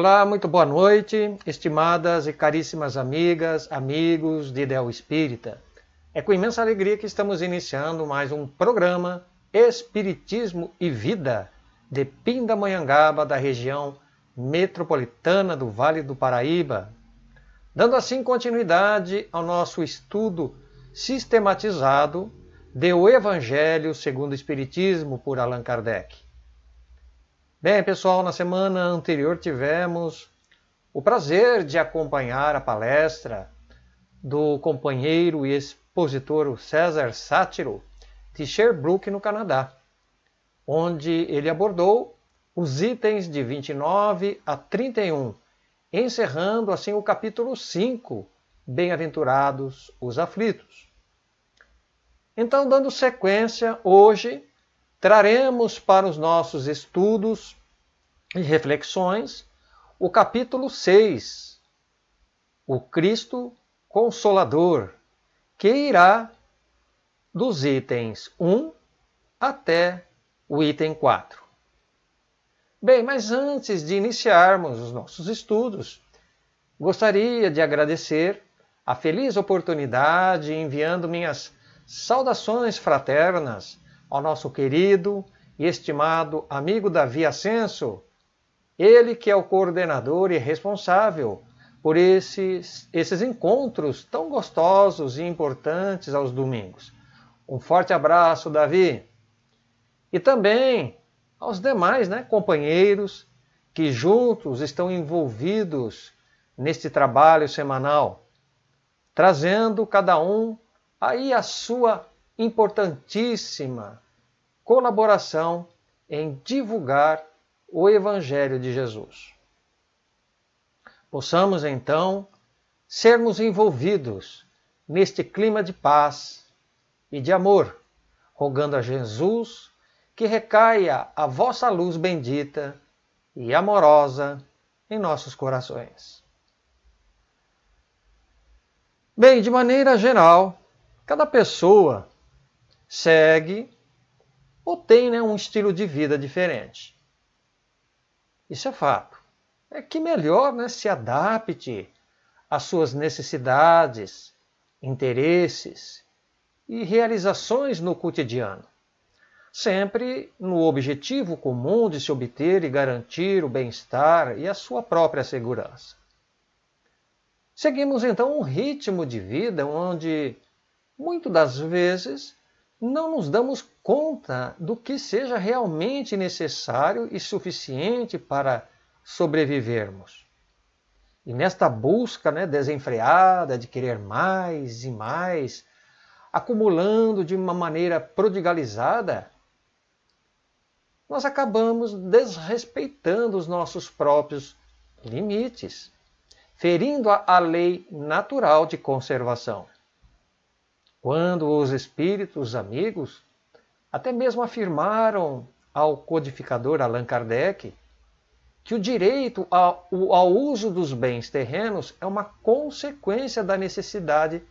Olá, muito boa noite, estimadas e caríssimas amigas, amigos de Ideal Espírita. É com imensa alegria que estamos iniciando mais um programa Espiritismo e Vida de Pindamonhangaba, da região metropolitana do Vale do Paraíba, dando assim continuidade ao nosso estudo sistematizado do Evangelho segundo o Espiritismo por Allan Kardec. Bem, pessoal, na semana anterior tivemos o prazer de acompanhar a palestra do companheiro e expositor César Sátiro de Sherbrooke, no Canadá, onde ele abordou os itens de 29 a 31, encerrando assim o capítulo 5, Bem-aventurados os aflitos. Então, dando sequência, hoje traremos para os nossos estudos e reflexões o capítulo 6, o Cristo Consolador, que irá dos itens 1 até o item 4. Bem, mas antes de iniciarmos os nossos estudos, gostaria de agradecer a feliz oportunidade enviando minhas saudações fraternas ao nosso querido e estimado amigo Davi Ascenso, ele que é o coordenador e responsável por esses encontros tão gostosos e importantes aos domingos. Um forte abraço, Davi. E também aos demais companheiros que juntos estão envolvidos neste trabalho semanal, trazendo cada um aí a sua importantíssima colaboração em divulgar o Evangelho de Jesus. Possamos então sermos envolvidos neste clima de paz e de amor, rogando a Jesus que recaia a vossa luz bendita e amorosa em nossos corações. Bem, de maneira geral, cada pessoa segue ou tem um estilo de vida diferente. Isso é fato. É que melhor se adapte às suas necessidades, interesses e realizações no cotidiano, sempre no objetivo comum de se obter e garantir o bem-estar e a sua própria segurança. Seguimos então um ritmo de vida onde, muitas das vezes, não nos damos conta do que seja realmente necessário e suficiente para sobrevivermos. E nesta busca desenfreada de querer mais e mais, acumulando de uma maneira prodigalizada, nós acabamos desrespeitando os nossos próprios limites, ferindo a lei natural de conservação. Quando os espíritos amigos até mesmo afirmaram ao codificador Allan Kardec que o direito ao uso dos bens terrenos é uma consequência da necessidade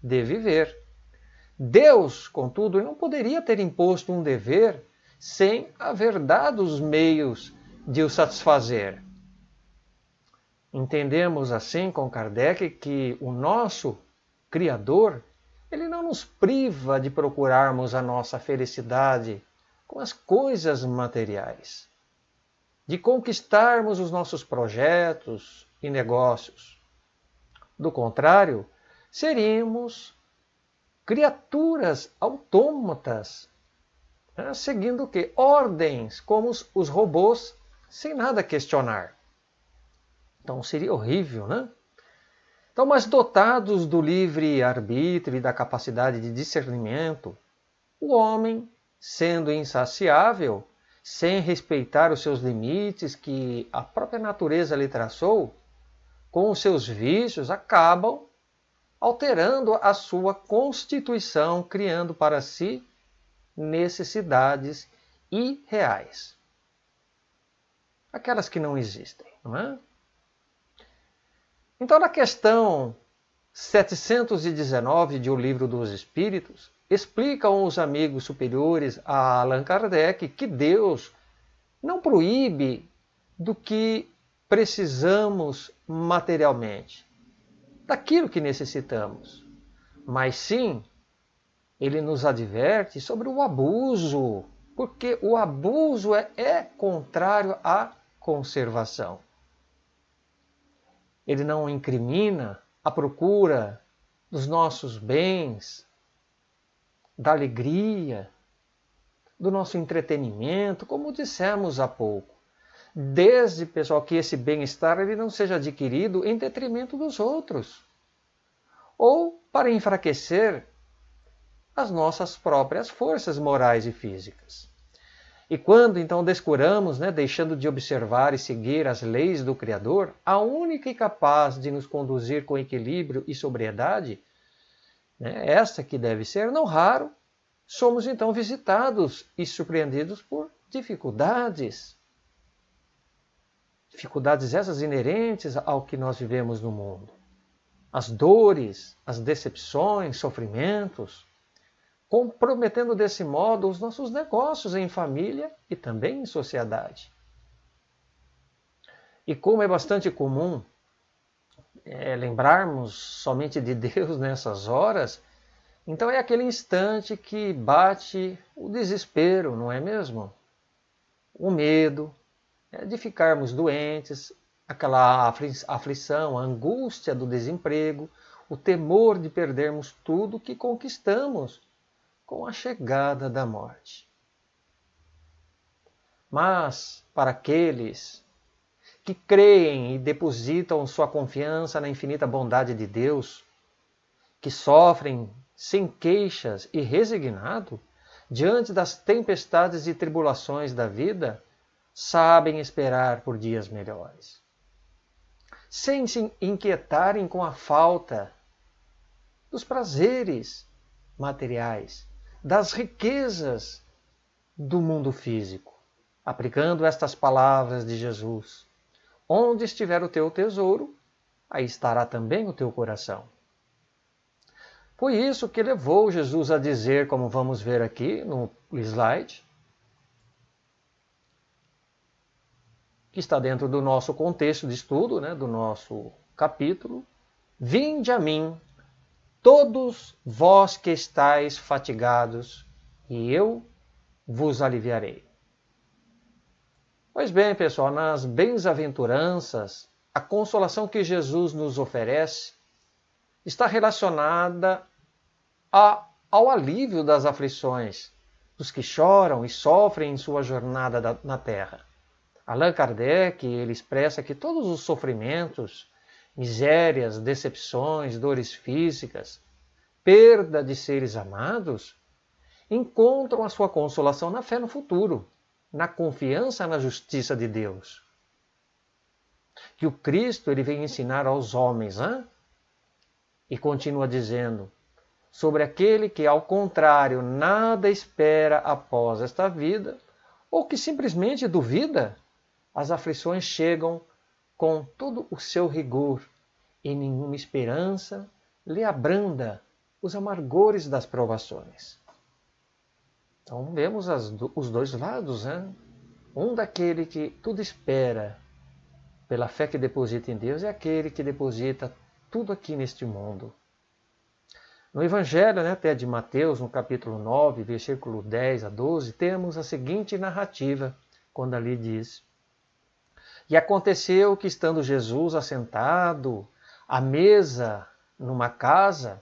de viver. Deus, contudo, não poderia ter imposto um dever sem haver dado os meios de o satisfazer. Entendemos assim com Kardec que o nosso Criador, ele não nos priva de procurarmos a nossa felicidade com as coisas materiais, de conquistarmos os nossos projetos e negócios. Do contrário, seríamos criaturas autômatas, seguindo o quê? Ordens, como os robôs, sem nada questionar. Então seria horrível, Então, mas dotados do livre-arbítrio e da capacidade de discernimento, o homem, sendo insaciável, sem respeitar os seus limites que a própria natureza lhe traçou, com os seus vícios, acabam alterando a sua constituição, criando para si necessidades irreais. Aquelas que não existem, não é? Então, na questão 719 de O Livro dos Espíritos, explicam os amigos superiores a Allan Kardec que Deus não proíbe do que precisamos materialmente, daquilo que necessitamos, mas sim, ele nos adverte sobre o abuso, porque o abuso é contrário à conservação. Ele não incrimina a procura dos nossos bens, da alegria, do nosso entretenimento, como dissemos há pouco. Desde, pessoal, que esse bem-estar ele não seja adquirido em detrimento dos outros, ou para enfraquecer as nossas próprias forças morais e físicas. E quando então descuramos, deixando de observar e seguir as leis do Criador, a única e capaz de nos conduzir com equilíbrio e sobriedade, esta que deve ser, não raro, somos então visitados e surpreendidos por dificuldades. Dificuldades essas inerentes ao que nós vivemos no mundo. As dores, as decepções, sofrimentos, comprometendo desse modo os nossos negócios em família e também em sociedade. E como é bastante comum lembrarmos somente de Deus nessas horas, então é aquele instante que bate o desespero, não é mesmo? O medo de ficarmos doentes, aquela aflição, a angústia do desemprego, o temor de perdermos tudo que conquistamos com a chegada da morte. Mas, para aqueles que creem e depositam sua confiança na infinita bondade de Deus, que sofrem sem queixas e resignado diante das tempestades e tribulações da vida, sabem esperar por dias melhores. Sem se inquietarem com a falta dos prazeres materiais, das riquezas do mundo físico. Aplicando estas palavras de Jesus: onde estiver o teu tesouro, aí estará também o teu coração. Foi isso que levou Jesus a dizer, como vamos ver aqui no slide, que está dentro do nosso contexto de estudo, do nosso capítulo: vinde a mim, todos vós que estáis fatigados, e eu vos aliviarei. Pois bem, pessoal, nas bem-aventuranças, a consolação que Jesus nos oferece está relacionada ao alívio das aflições dos que choram e sofrem em sua jornada na Terra. Allan Kardec ele expressa que todos os sofrimentos, misérias, decepções, dores físicas, perda de seres amados, encontram a sua consolação na fé no futuro, na confiança na justiça de Deus. Que o Cristo ele vem ensinar aos homens, e continua dizendo, sobre aquele que, ao contrário, nada espera após esta vida, ou que simplesmente duvida, as aflições chegam com todo o seu rigor, e nenhuma esperança lhe abranda os amargores das provações. Então vemos os dois lados, Um daquele que tudo espera pela fé que deposita em Deus, e aquele que deposita tudo aqui neste mundo. No Evangelho, até de Mateus, no capítulo 9, versículo 10 a 12, temos a seguinte narrativa, quando ali diz: e aconteceu que, estando Jesus assentado à mesa numa casa,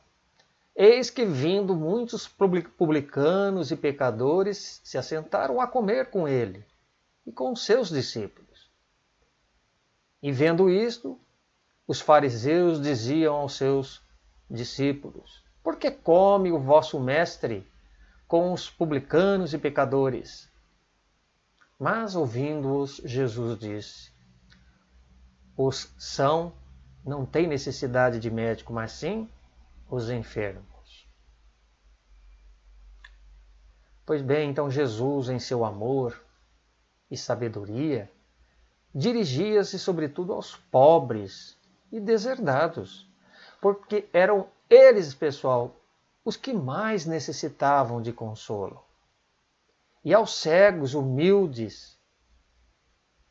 eis que, vindo muitos publicanos e pecadores, se assentaram a comer com ele e com seus discípulos. E vendo isto, os fariseus diziam aos seus discípulos: por que come o vosso mestre com os publicanos e pecadores? Mas, ouvindo-os, Jesus disse: os são não têm necessidade de médico, mas sim os enfermos. Pois bem, então Jesus, em seu amor e sabedoria, dirigia-se sobretudo aos pobres e deserdados, porque eram eles, pessoal, os que mais necessitavam de consolo. E aos cegos, humildes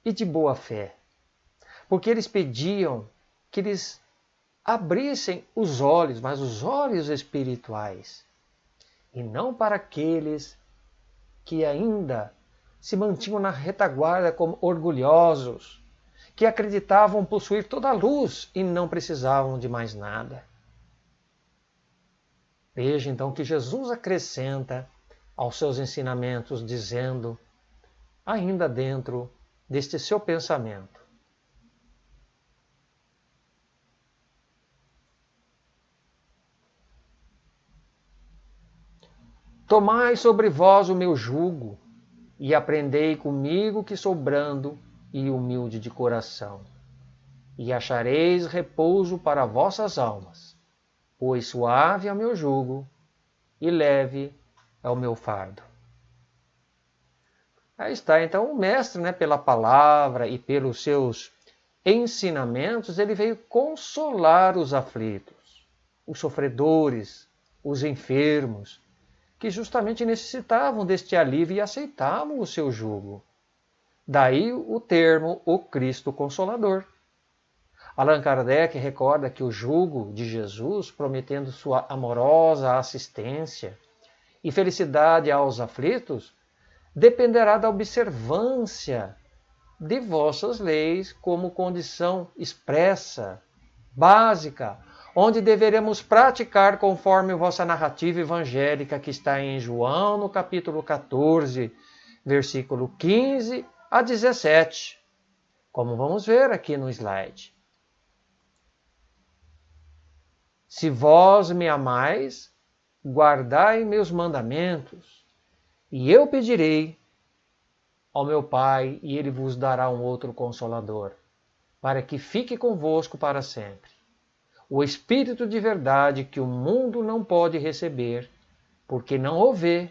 e de boa fé, porque eles pediam que eles abrissem os olhos, mas os olhos espirituais, e não para aqueles que ainda se mantinham na retaguarda como orgulhosos, que acreditavam possuir toda a luz e não precisavam de mais nada. Veja então que Jesus acrescenta aos seus ensinamentos, dizendo, ainda dentro deste seu pensamento: tomai sobre vós o meu jugo e aprendei comigo, que sou brando e humilde de coração, e achareis repouso para vossas almas, pois suave é o meu jugo e leve é o meu fardo. Aí está, então, o mestre, pela palavra e pelos seus ensinamentos, ele veio consolar os aflitos, os sofredores, os enfermos, que justamente necessitavam deste alívio e aceitavam o seu jugo. Daí o termo, o Cristo Consolador. Allan Kardec recorda que o jugo de Jesus, prometendo sua amorosa assistência e felicidade aos aflitos, dependerá da observância de vossas leis como condição expressa, básica, onde deveremos praticar conforme vossa narrativa evangélica que está em João, no capítulo 14, versículo 15 a 17, como vamos ver aqui no slide. Se vós me amais, guardai meus mandamentos, e eu pedirei ao meu Pai, e ele vos dará um outro Consolador, para que fique convosco para sempre. O Espírito de verdade que o mundo não pode receber, porque não o vê,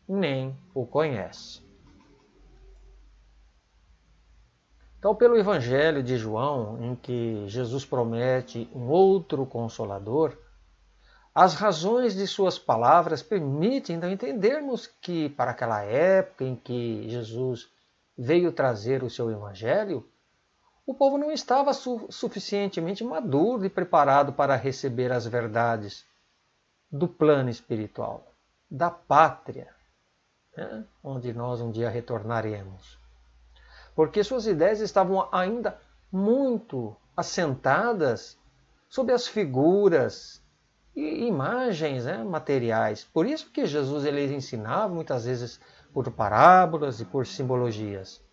nem o conhece. Então, pelo Evangelho de João, em que Jesus promete um outro Consolador, as razões de suas palavras permitem então entendermos que, para aquela época em que Jesus veio trazer o seu Evangelho, o povo não estava suficientemente maduro e preparado para receber as verdades do plano espiritual, da pátria, onde nós um dia retornaremos. Porque suas ideias estavam ainda muito assentadas sob as figuras e imagens materiais. Por isso que Jesus ele ensinava muitas vezes por parábolas e por simbologias.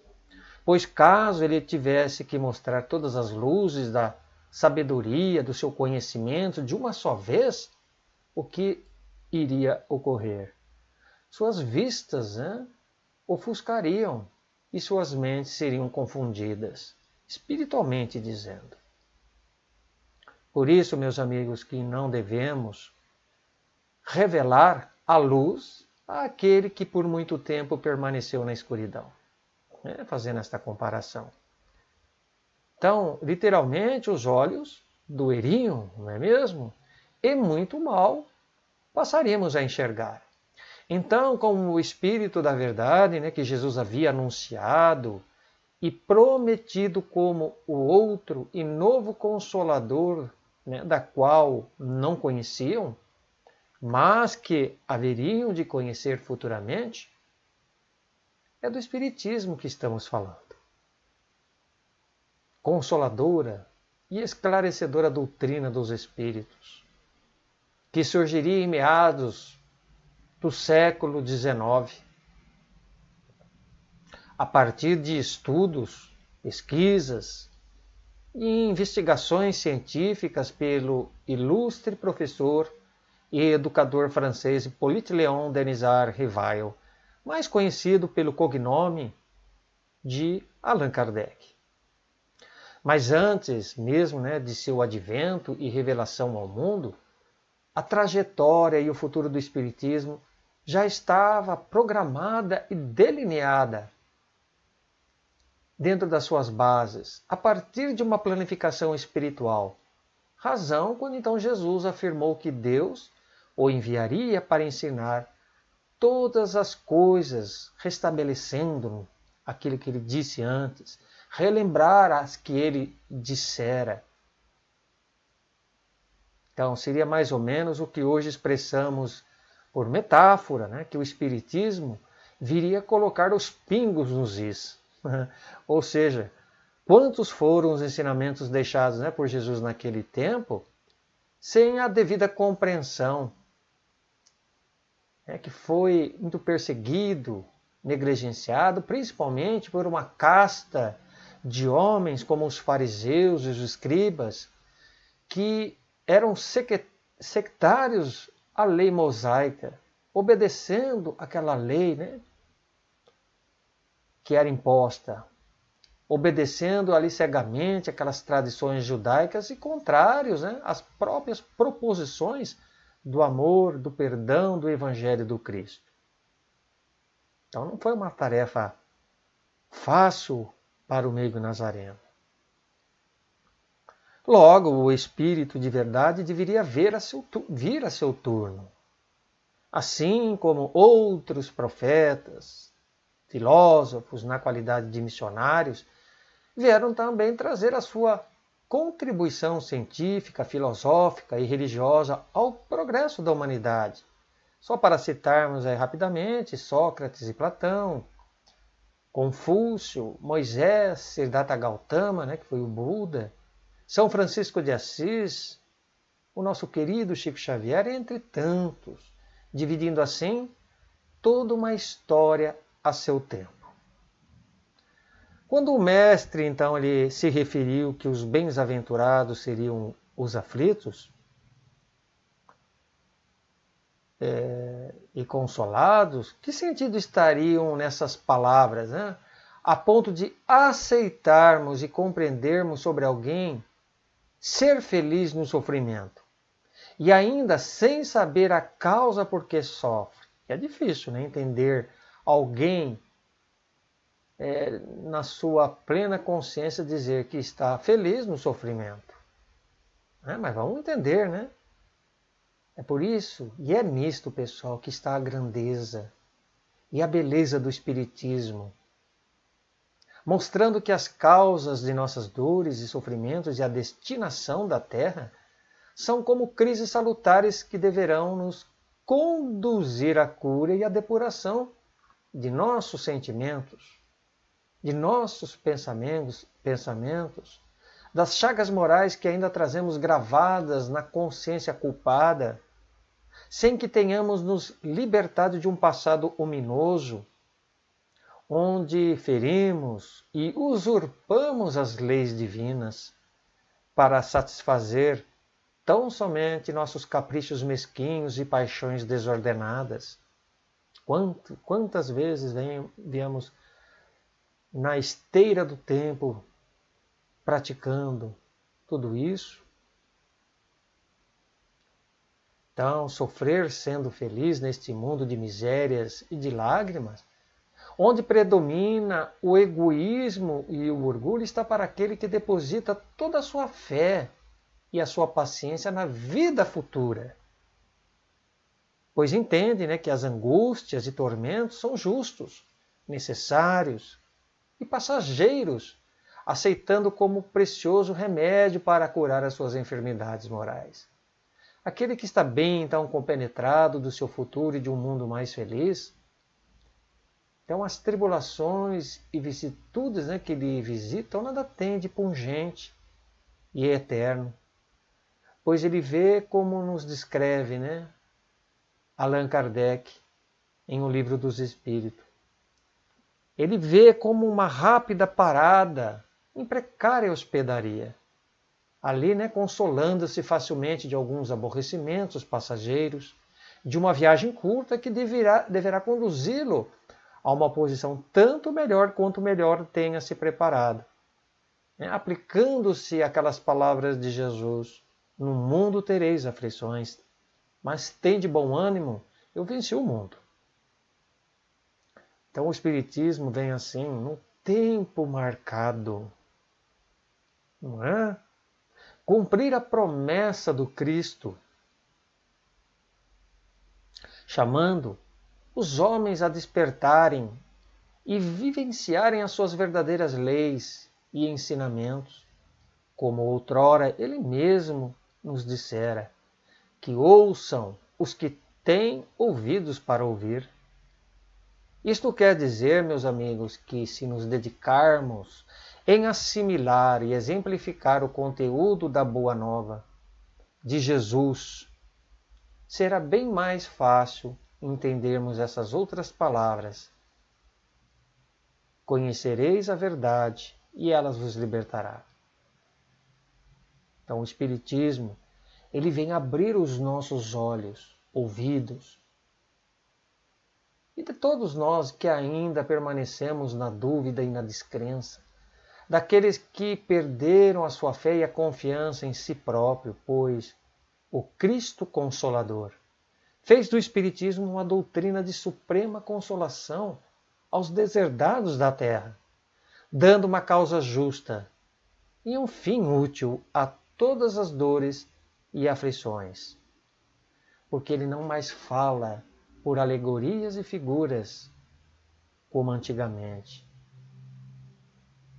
Pois caso ele tivesse que mostrar todas as luzes da sabedoria, do seu conhecimento de uma só vez, o que iria ocorrer? Suas vistas ofuscariam e suas mentes seriam confundidas, espiritualmente dizendo. Por isso, meus amigos, que não devemos revelar a luz àquele que por muito tempo permaneceu na escuridão. Fazendo esta comparação. Então, literalmente, os olhos doeriam, não é mesmo? E muito mal passaríamos a enxergar. Então, como o Espírito da verdade, que Jesus havia anunciado e prometido como o outro e novo Consolador, da qual não conheciam, mas que haveriam de conhecer futuramente, é do Espiritismo que estamos falando. Consoladora e esclarecedora doutrina dos Espíritos, que surgiria em meados do século XIX, a partir de estudos, pesquisas e investigações científicas pelo ilustre professor e educador francês Hippolyte Léon Denisard Rivail, mais conhecido pelo cognome de Allan Kardec. Mas antes mesmo de seu advento e revelação ao mundo, a trajetória e o futuro do Espiritismo já estava programada e delineada dentro das suas bases, a partir de uma planificação espiritual. Razão quando então Jesus afirmou que Deus o enviaria para ensinar todas as coisas, restabelecendo aquilo que ele disse antes, relembrar as que ele dissera. Então, seria mais ou menos o que hoje expressamos por metáfora, né? Que o Espiritismo viria colocar os pingos nos is. Ou seja, quantos foram os ensinamentos deixados, né, por Jesus naquele tempo, sem a devida compreensão, que foi muito perseguido, negligenciado, principalmente por uma casta de homens como os fariseus e os escribas, que eram sectários à lei mosaica, obedecendo aquela lei, né, que era imposta, obedecendo ali cegamente aquelas tradições judaicas e contrários, né, às próprias proposições do amor, do perdão, do Evangelho do Cristo. Então não foi uma tarefa fácil para o meigo nazareno. Logo, o Espírito de verdade deveria vir a seu turno. Assim como outros profetas, filósofos, na qualidade de missionários, vieram também trazer a sua contribuição científica, filosófica e religiosa ao progresso da humanidade. Só para citarmos rapidamente Sócrates e Platão, Confúcio, Moisés, Siddhartha Gautama, né, que foi o Buda, São Francisco de Assis, o nosso querido Chico Xavier, entre tantos, dividindo assim toda uma história a seu tempo. Quando o mestre, então, ele se referiu que os bem-aventurados seriam os aflitos e consolados, que sentido estariam nessas palavras, né? A ponto de aceitarmos e compreendermos sobre alguém ser feliz no sofrimento e ainda sem saber a causa por que sofre. É difícil, né, entender alguém na sua plena consciência dizer que está feliz no sofrimento. Mas vamos entender, né? É por isso, e é nisto, pessoal, que está a grandeza e a beleza do Espiritismo, mostrando que as causas de nossas dores e sofrimentos e a destinação da Terra são como crises salutares que deverão nos conduzir à cura e à depuração de nossos sentimentos, de nossos pensamentos, das chagas morais que ainda trazemos gravadas na consciência culpada, sem que tenhamos nos libertado de um passado ominoso, onde ferimos e usurpamos as leis divinas para satisfazer tão somente nossos caprichos mesquinhos e paixões desordenadas. Quantas vezes viemos na esteira do tempo praticando tudo isso? Então, sofrer sendo feliz neste mundo de misérias e de lágrimas, onde predomina o egoísmo e o orgulho, está para aquele que deposita toda a sua fé e a sua paciência na vida futura. Pois entende, né, que as angústias e tormentos são justos, necessários e passageiros, aceitando como precioso remédio para curar as suas enfermidades morais. Aquele que está bem, então, compenetrado do seu futuro e de um mundo mais feliz, então as tribulações e vicissitudes, né, que lhe visitam nada tem de pungente e eterno, pois ele vê como nos descreve, né, Allan Kardec em O Livro dos Espíritos. Ele vê como uma rápida parada em precária hospedaria, ali, né, consolando-se facilmente de alguns aborrecimentos passageiros, de uma viagem curta que deverá conduzi-lo a uma posição tanto melhor quanto melhor tenha se preparado. Aplicando-se aquelas palavras de Jesus: no mundo tereis aflições, mas tende bom ânimo, eu venci o mundo. Então o Espiritismo vem assim, no tempo marcado, não é? Cumprir a promessa do Cristo, chamando os homens a despertarem e vivenciarem as suas verdadeiras leis e ensinamentos, como outrora ele mesmo nos dissera, que ouçam os que têm ouvidos para ouvir. Isto quer dizer, meus amigos, que se nos dedicarmos em assimilar e exemplificar o conteúdo da Boa Nova de Jesus, será bem mais fácil entendermos essas outras palavras. Conhecereis a verdade e ela vos libertará. Então o Espiritismo, ele vem abrir os nossos olhos, ouvidos. E de todos nós que ainda permanecemos na dúvida e na descrença, daqueles que perderam a sua fé e a confiança em si próprio, pois o Cristo Consolador fez do Espiritismo uma doutrina de suprema consolação aos deserdados da terra, dando uma causa justa e um fim útil a todas as dores e aflições. Porque ele não mais fala por alegorias e figuras como antigamente.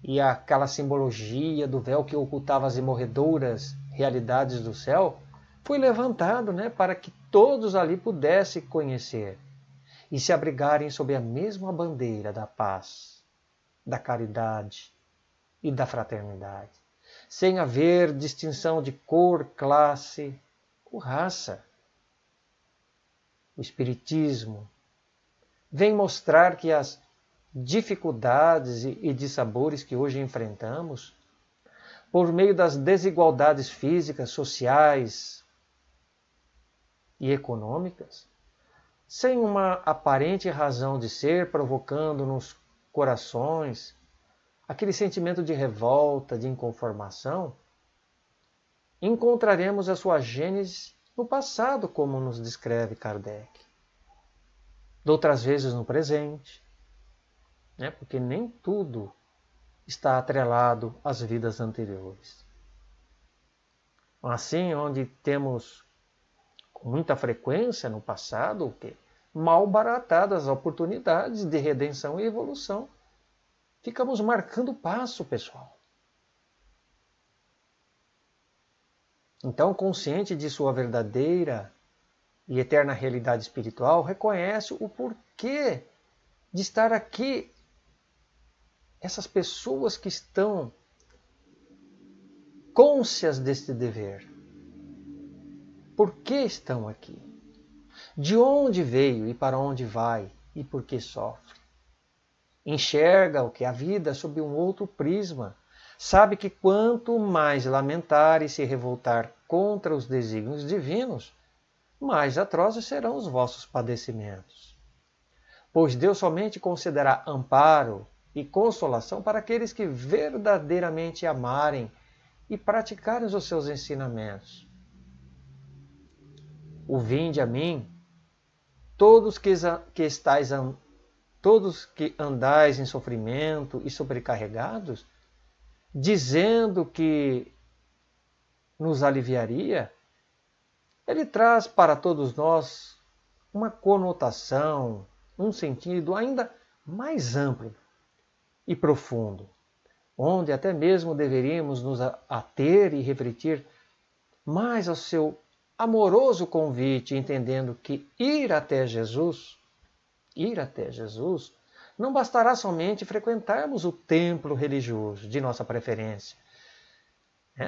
E aquela simbologia do véu que ocultava as imorredoras realidades do céu foi levantado, para que todos ali pudessem conhecer e se abrigarem sob a mesma bandeira da paz, da caridade e da fraternidade, sem haver distinção de cor, classe ou raça. O Espiritismo vem mostrar que as dificuldades e dissabores que hoje enfrentamos, por meio das desigualdades físicas, sociais e econômicas, sem uma aparente razão de ser, provocando nos corações aquele sentimento de revolta, de inconformação, encontraremos a sua gênese no passado, como nos descreve Kardec. De outras vezes no presente, porque nem tudo está atrelado às vidas anteriores. Assim, onde temos com muita frequência no passado, o quê? Mal baratadas oportunidades de redenção e evolução. Ficamos marcando o passo, pessoal. Então, consciente de sua verdadeira e eterna realidade espiritual, reconhece o porquê de estar aqui. Essas pessoas que estão cônscias deste dever. Por que estão aqui? De onde veio e para onde vai e por que sofre? Enxerga o que a vida sob um outro prisma. Sabe que quanto mais lamentar e se revoltar contra os desígnios divinos, mais atrozes serão os vossos padecimentos. Pois Deus somente concederá amparo e consolação para aqueles que verdadeiramente amarem e praticarem os seus ensinamentos. O vinde a mim, todos que andais em sofrimento e sobrecarregados, dizendo que nos aliviaria, ele traz para todos nós uma conotação, um sentido ainda mais amplo e profundo, onde até mesmo deveríamos nos ater e refletir mais ao seu amoroso convite, entendendo que ir até Jesus, não bastará somente frequentarmos o templo religioso de nossa preferência,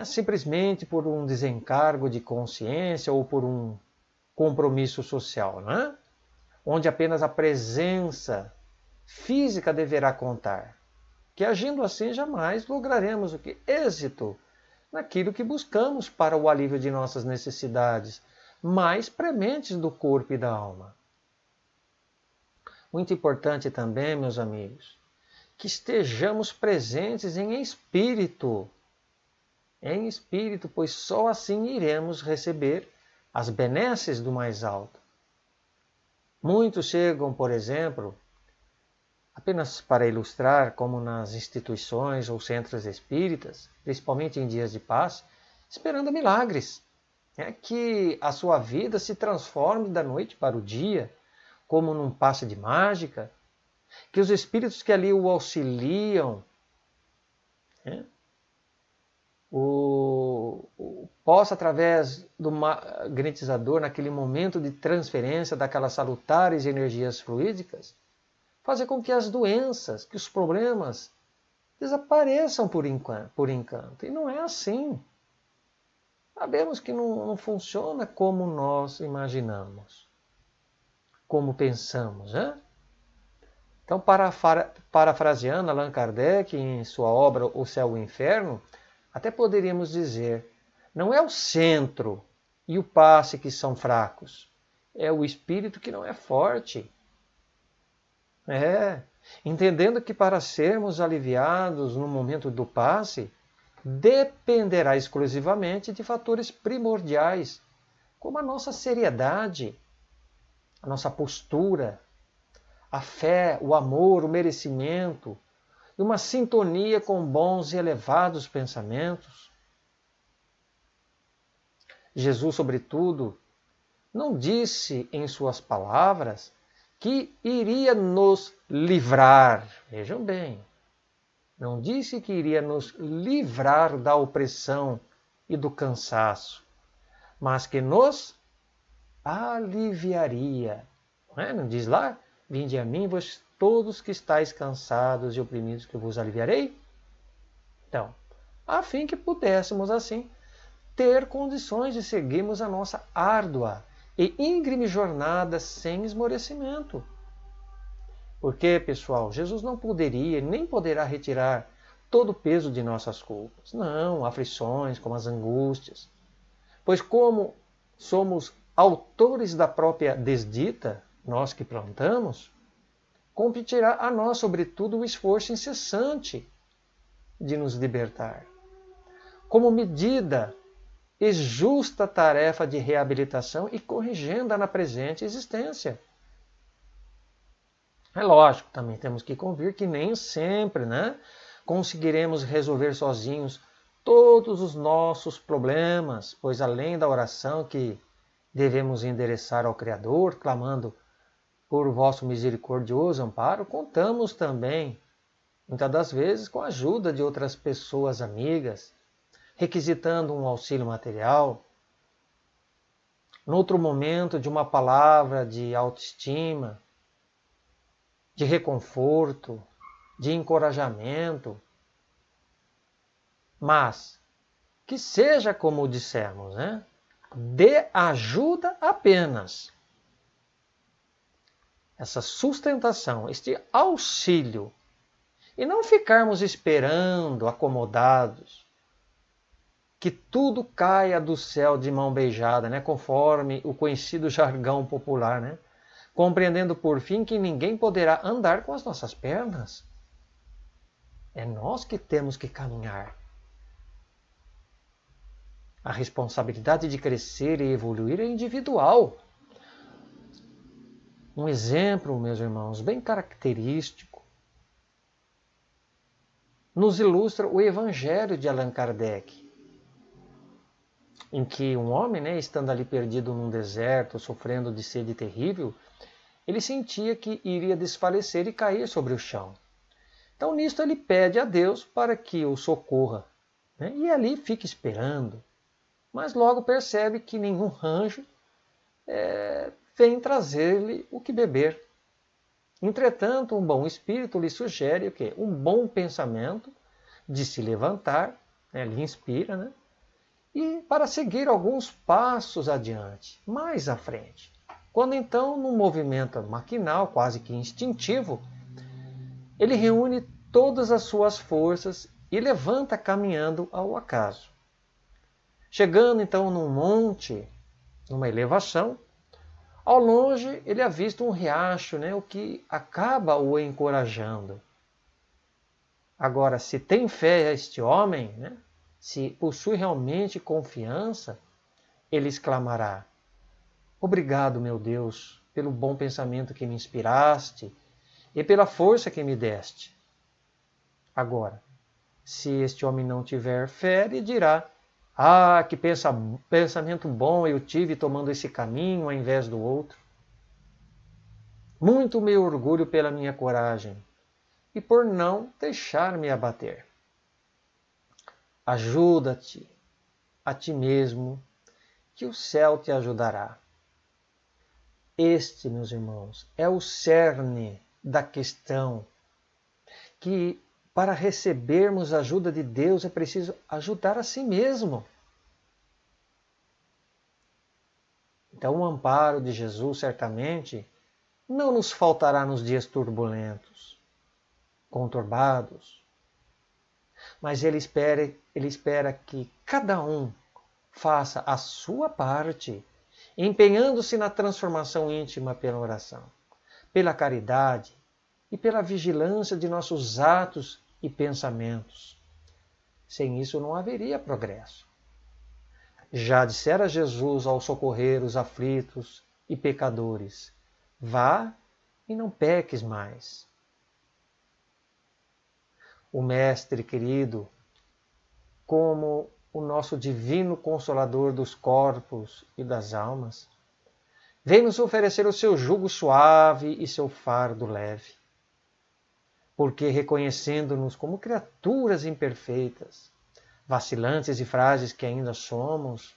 simplesmente por um desencargo de consciência ou por um compromisso social, onde apenas a presença física deverá contar, que agindo assim jamais lograremos o que? Êxito naquilo que buscamos para o alívio de nossas necessidades mais prementes do corpo e da alma. Muito importante também, meus amigos, que estejamos presentes em espírito, pois só assim iremos receber as benesses do mais alto. Muitos chegam, por exemplo, apenas para ilustrar, como nas instituições ou centros espíritas, principalmente em dias de paz, esperando milagres, que a sua vida se transforme da noite para o dia, como num passe de mágica, que os espíritos que ali o auxiliam né? Possa, através do magnetizador, naquele momento de transferência daquelas salutares energias fluídicas, fazer com que as doenças, que os problemas desapareçam por encanto. E não é assim. Sabemos que não funciona como nós imaginamos, como pensamos, né? Então, parafraseando Allan Kardec em sua obra O Céu e o Inferno, até poderíamos dizer, não é o centro e o passe que são fracos, é o espírito que não é forte. Entendendo que para sermos aliviados no momento do passe, dependerá exclusivamente de fatores primordiais, como a nossa seriedade, a nossa postura, a fé, o amor, o merecimento, e uma sintonia com bons e elevados pensamentos. Jesus, sobretudo, não disse em suas palavras que iria nos livrar. Vejam bem, não disse que iria nos livrar da opressão e do cansaço, mas que nos aliviaria. Não diz lá? Vinde a mim, vós todos que estáis cansados e oprimidos, que eu vos aliviarei? Então, a fim que pudéssemos, assim, ter condições de seguirmos a nossa árdua e íngreme jornada sem esmorecimento. Porque, pessoal, Jesus não poderia nem poderá retirar todo o peso de nossas culpas. Não, aflições como as angústias. Pois como somos autores da própria desdita, nós que plantamos, competirá a nós, sobretudo, o esforço incessante de nos libertar. Como medida e justa tarefa de reabilitação e corrigenda na presente existência. É lógico, também temos que convir que nem sempre, conseguiremos resolver sozinhos todos os nossos problemas, pois além da oração que devemos endereçar ao Criador, clamando por vosso misericordioso amparo, contamos também, muitas das vezes, com a ajuda de outras pessoas amigas, requisitando um auxílio material, noutro momento de uma palavra de autoestima, de reconforto, de encorajamento, mas que seja como dissemos, de ajuda apenas. Essa sustentação, este auxílio, e não ficarmos esperando, acomodados, que tudo caia do céu de mão beijada, conforme o conhecido jargão popular, compreendendo por fim que ninguém poderá andar com as nossas pernas. É nós que temos que caminhar. A responsabilidade de crescer e evoluir é individual. Um exemplo, meus irmãos, bem característico, nos ilustra o Evangelho de Allan Kardec, em que um homem, estando ali perdido num deserto, sofrendo de sede terrível, ele sentia que iria desfalecer e cair sobre o chão. Então, nisto, ele pede a Deus para que o socorra, e ali fica esperando, mas logo percebe que nenhum anjo vem trazer-lhe o que beber. Entretanto, um bom espírito lhe sugere o quê? Um bom pensamento de se levantar, lhe inspira, e para seguir alguns passos adiante, mais à frente. Quando então, num movimento maquinal, quase que instintivo, ele reúne todas as suas forças e levanta caminhando ao acaso. Chegando então num monte, numa elevação, ao longe ele avista um riacho, o que acaba o encorajando. Agora, se tem fé este homem, se possui realmente confiança, ele exclamará: obrigado, meu Deus, pelo bom pensamento que me inspiraste e pela força que me deste. Agora, se este homem não tiver fé, ele dirá: que pensamento bom eu tive tomando esse caminho ao invés do outro. Muito me orgulho pela minha coragem e por não deixar-me abater. Ajuda-te a ti mesmo, que o céu te ajudará. Este, meus irmãos, é o cerne da questão, que para recebermos a ajuda de Deus é preciso ajudar a si mesmo. Então o amparo de Jesus certamente não nos faltará nos dias turbulentos, conturbados, mas ele espera que cada um faça a sua parte, empenhando-se na transformação íntima pela oração, pela caridade e pela vigilância de nossos atos e pensamentos. Sem isso não haveria progresso. Já dissera Jesus ao socorrer os aflitos e pecadores: vá e não peques mais. O Mestre querido, como o nosso divino consolador dos corpos e das almas, vem nos oferecer o seu jugo suave e seu fardo leve. Porque reconhecendo-nos como criaturas imperfeitas, vacilantes e frágeis que ainda somos,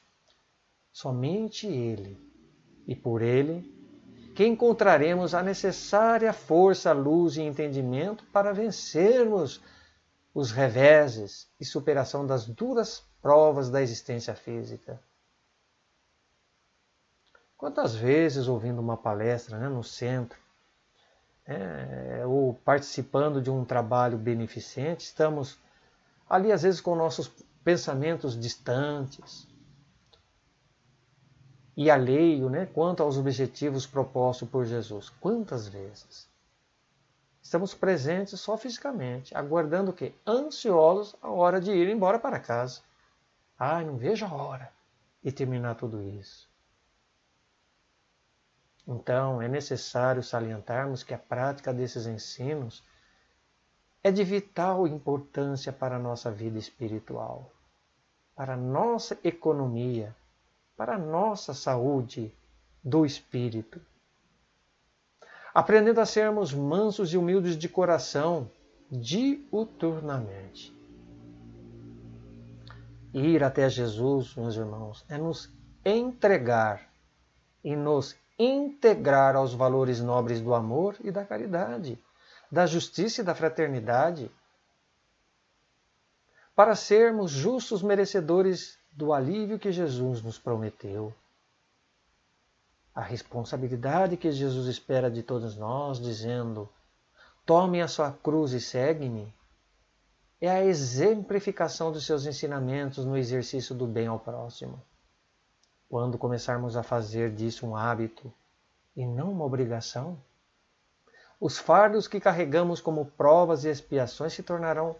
somente Ele, e por Ele, que encontraremos a necessária força, luz e entendimento para vencermos os reveses e superação das duras provas da existência física. Quantas vezes, ouvindo uma palestra no centro, ou participando de um trabalho beneficente, estamos ali às vezes com nossos pensamentos distantes e alheio, quanto aos objetivos propostos por Jesus. Quantas vezes estamos presentes só fisicamente, aguardando o quê? Ansiosos a hora de ir embora para casa. Ai, não vejo a hora de terminar tudo isso. Então, é necessário salientarmos que a prática desses ensinos é de vital importância para a nossa vida espiritual, para a nossa economia, para a nossa saúde do espírito. Aprendendo a sermos mansos e humildes de coração diuturnamente. Ir até Jesus, meus irmãos, é nos entregar e nos integrar aos valores nobres do amor e da caridade, da justiça e da fraternidade, para sermos justos merecedores do alívio que Jesus nos prometeu. A responsabilidade que Jesus espera de todos nós, dizendo: tome a sua cruz e segue-me, é a exemplificação dos seus ensinamentos no exercício do bem ao próximo. Quando começarmos a fazer disso um hábito e não uma obrigação, os fardos que carregamos como provas e expiações se tornarão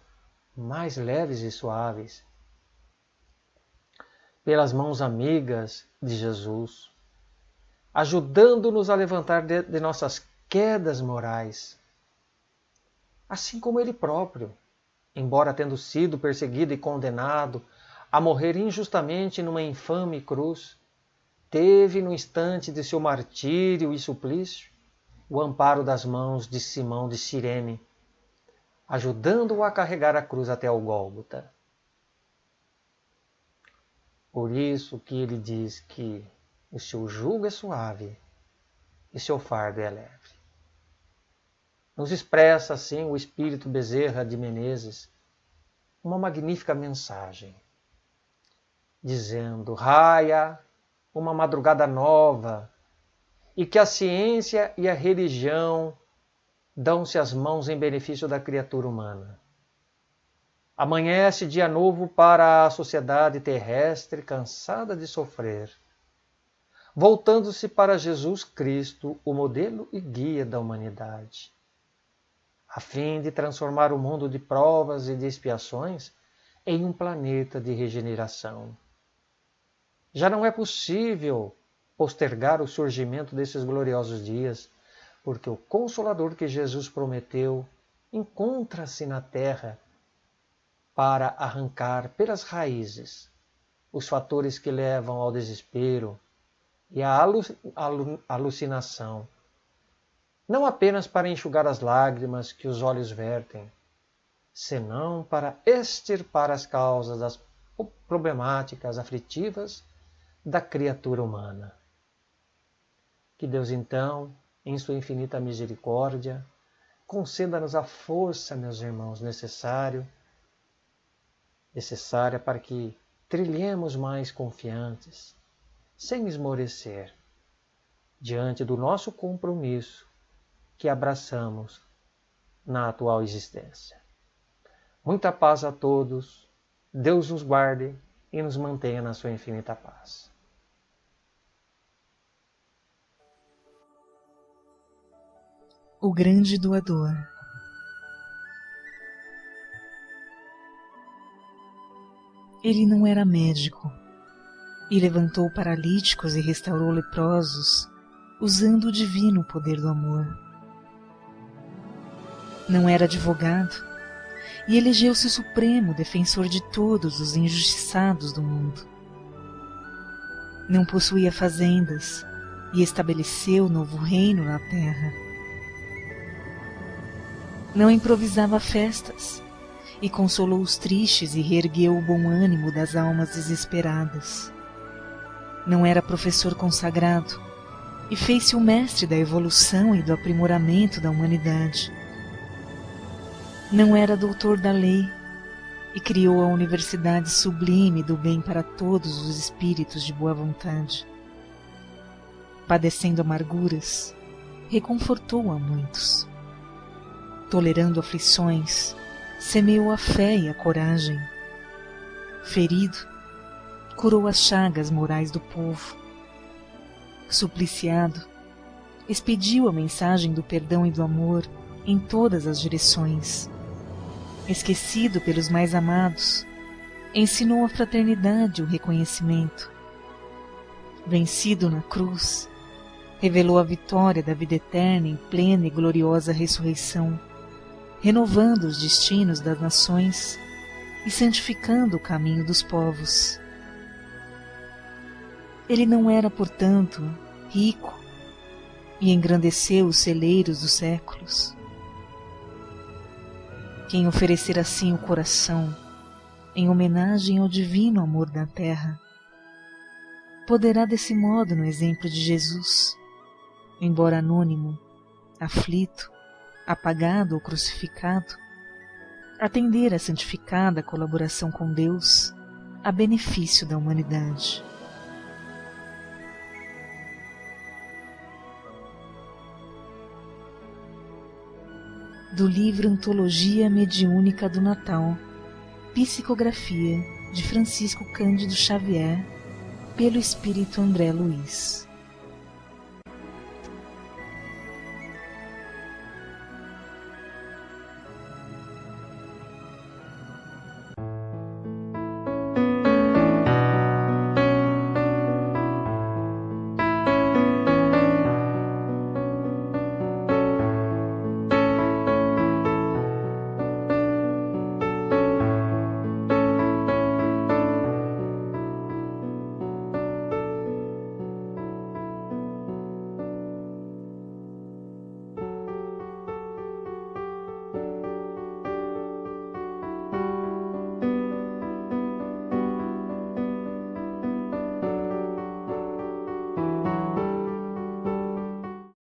mais leves e suaves. Pelas mãos amigas de Jesus, ajudando-nos a levantar de nossas quedas morais, assim como Ele próprio, embora tendo sido perseguido e condenado a morrer injustamente numa infame cruz, teve no instante de seu martírio e suplício o amparo das mãos de Simão de Cirene, ajudando-o a carregar a cruz até o Gólgota. Por isso que ele diz que o seu jugo é suave e seu fardo é leve. Nos expressa assim o espírito Bezerra de Menezes uma magnífica mensagem, dizendo: raia uma madrugada nova, e que a ciência e a religião dão-se as mãos em benefício da criatura humana. Amanhece dia novo para a sociedade terrestre cansada de sofrer, voltando-se para Jesus Cristo, o modelo e guia da humanidade, a fim de transformar o mundo de provas e de expiações em um planeta de regeneração. Já não é possível postergar o surgimento desses gloriosos dias, porque o Consolador que Jesus prometeu encontra-se na terra para arrancar pelas raízes os fatores que levam ao desespero e à alucinação, não apenas para enxugar as lágrimas que os olhos vertem, senão para extirpar as causas das problemáticas aflitivas da criatura humana. Que Deus, então, em sua infinita misericórdia, conceda-nos a força, meus irmãos, necessária para que trilhemos mais confiantes, sem esmorecer, diante do nosso compromisso que abraçamos na atual existência. Muita paz a todos, Deus nos guarde e nos mantenha na sua infinita paz. O grande doador. Ele não era médico e levantou paralíticos e restaurou leprosos usando o divino poder do amor. Não era advogado e elegeu-se supremo defensor de todos os injustiçados do mundo. Não possuía fazendas e estabeleceu novo reino na terra. Não improvisava festas e consolou os tristes e reergueu o bom ânimo das almas desesperadas. Não era professor consagrado e fez-se o mestre da evolução e do aprimoramento da humanidade. Não era doutor da lei e criou a universidade sublime do bem para todos os espíritos de boa vontade. Padecendo amarguras, reconfortou a muitos. Tolerando aflições, semeou a fé e a coragem. Ferido, curou as chagas morais do povo. Supliciado, expediu a mensagem do perdão e do amor em todas as direções. Esquecido pelos mais amados, ensinou a fraternidade e o reconhecimento. Vencido na cruz, revelou a vitória da vida eterna em plena e gloriosa ressurreição, renovando os destinos das nações e santificando o caminho dos povos. Ele não era, portanto, rico e engrandeceu os celeiros dos séculos. Quem oferecer assim o coração em homenagem ao divino amor da terra, poderá desse modo, no exemplo de Jesus, embora anônimo, aflito, apagado ou crucificado, atender à santificada colaboração com Deus a benefício da humanidade. Do livro Antologia Mediúnica do Natal, psicografia de Francisco Cândido Xavier, pelo Espírito André Luiz.